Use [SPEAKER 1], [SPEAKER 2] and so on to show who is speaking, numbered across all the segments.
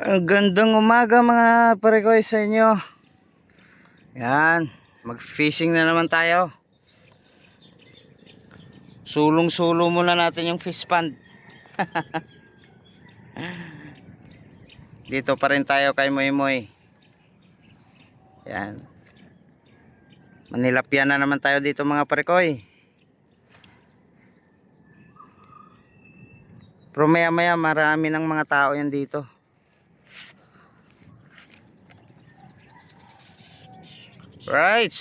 [SPEAKER 1] Gandang umaga mga parekoy sa inyo. Yan, mag-fishing na naman tayo. Sulong-sulo muna natin yung fish pond. Dito pa rin tayo kay Moy Moy. Yan. Manilapyan na naman tayo dito mga parekoy. Pero maya maya marami ng mga tao yan dito. Right.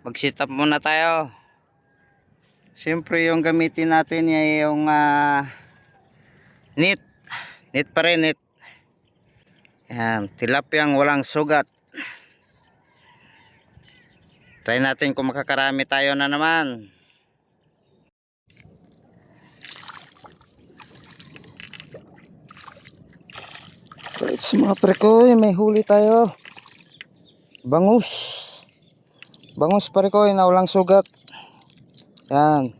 [SPEAKER 1] Mag-sit up muna tayo. Siyempre yung gamitin natin yung net. Net pa rin, net. Yan, tilapyang walang sugat. Try natin kung makakarami tayo na naman. Right, mga parekoy, may huli tayo. Bangus. Bangus parekoy na walang sugat. Yan.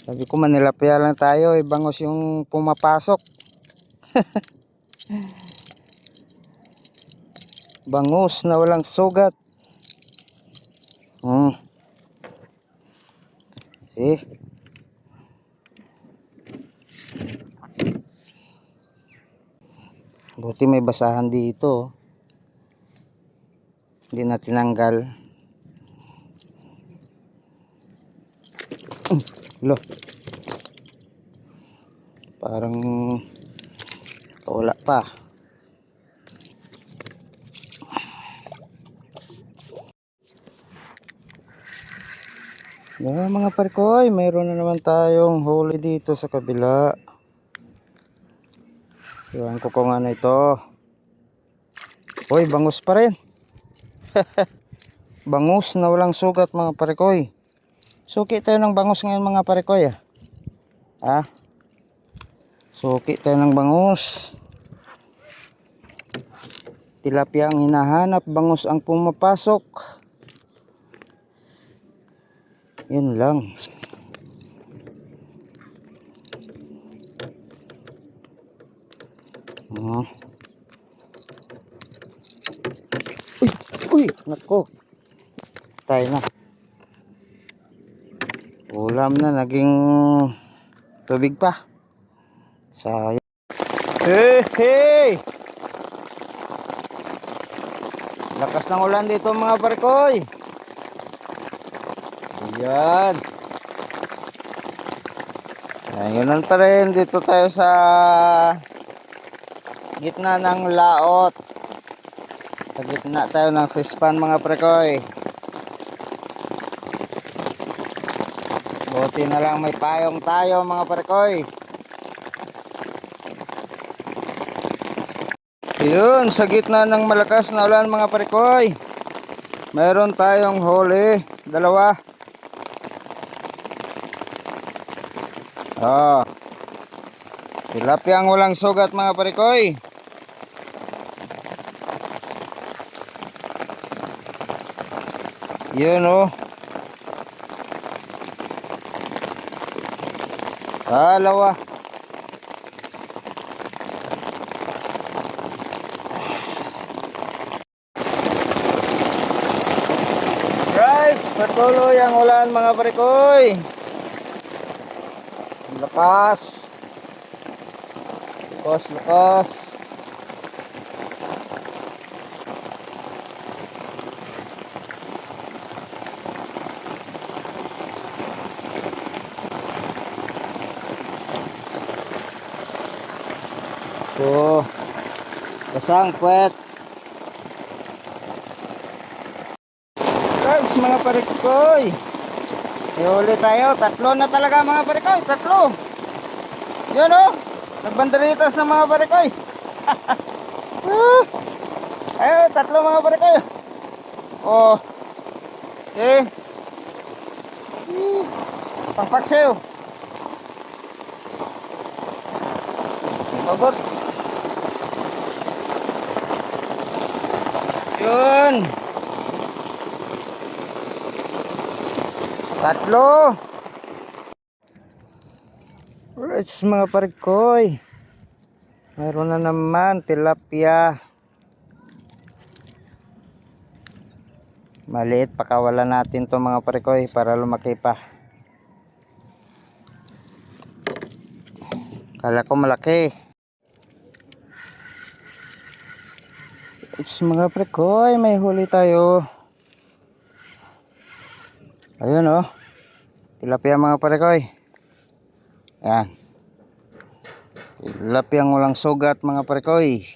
[SPEAKER 1] Sabi ko manilapya lang tayo, bangus yung pumapasok. Bangus na walang sugat. See? Buti may basahan dito. Hindi na tinanggal. Lo. Parang wala pa. Yeah, mga parkoy, mayroon na naman tayong huli dito sa kabila. Iwan ko kung ano ito. Uy, bangus pa rin. Bangus na walang sugat mga parikoy. Suki tayo ng bangus ngayon mga parikoy Suki tayo ng bangus. Tilapia ang hinahanap, bangus ang pumapasok. Yun lang. Uy, nako. Tayo na. Ulam na, naging tubig pa. Sayang. Hey! Lakas ng ulan dito mga parkoy. Ayan. Ayunan pa rin. Dito tayo sa gitna ng laot. Sa gitna tayo ng fish pond mga parkoy. Buti na lang may payong tayo mga parkoy. Yun, sa gitna ng malakas na ulan mga parikoy, mayroon tayong huli, dalawa. Tilapyang walang sugat mga parikoy. Yun dalawa. Patuloy ang ulan mga parikoy. Lakas. Lakas. Kasang puwet. Guys, mga parikoy, ihuli tayo. Tatlo na talaga mga parikoy. Tatlo. Yun nagbanderitas na mga parikoy. Ayun, tatlo mga parikoy. Okay. Pangpaksiw. Pabot. Yun. Tatlo. Alright mga parikoy, Mayroon na naman tilapia. Maliit, pakawalan natin to mga parekoy para lumaki pa. Kala ko malaki. It's mga parekoy, may huli tayo. Ayun oh. Tilapia mga parekoy. Yan. Tilapia walang sugat mga parekoy.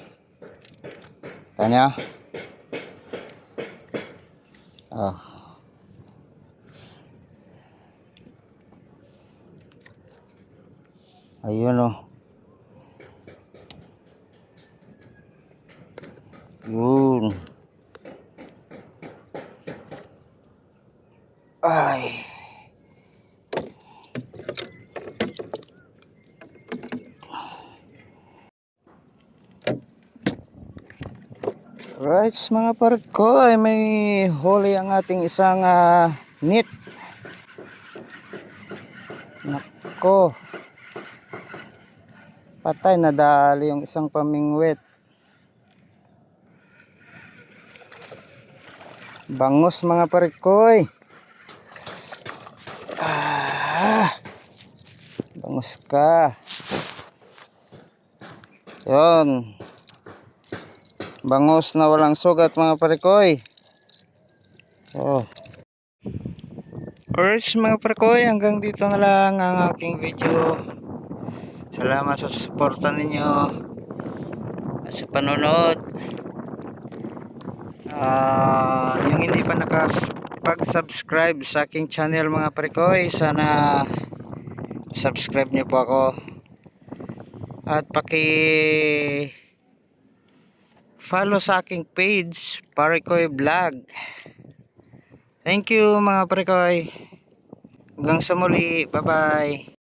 [SPEAKER 1] Tanya. Oh. Ayun oh. Yun. Ay. Right, mga parekoy, may huli ang ating isang net. Nako. Patay, nadali yung isang pamingwit. Bangus mga parekoy. Bangus ka. Yun. Bangus na walang sugat mga parekoy. Oh. Alright mga parekoy, hanggang dito na lang ang aking video. Salamat sa suporta ninyo at sa panonood. Yung hindi pa nakapag-subscribe sa aking channel mga parekoy, sana subscribe nyo po ako at follow sa aking page, Parekoy Vlog. Thank you mga parekoy, hanggang sa muli, bye bye.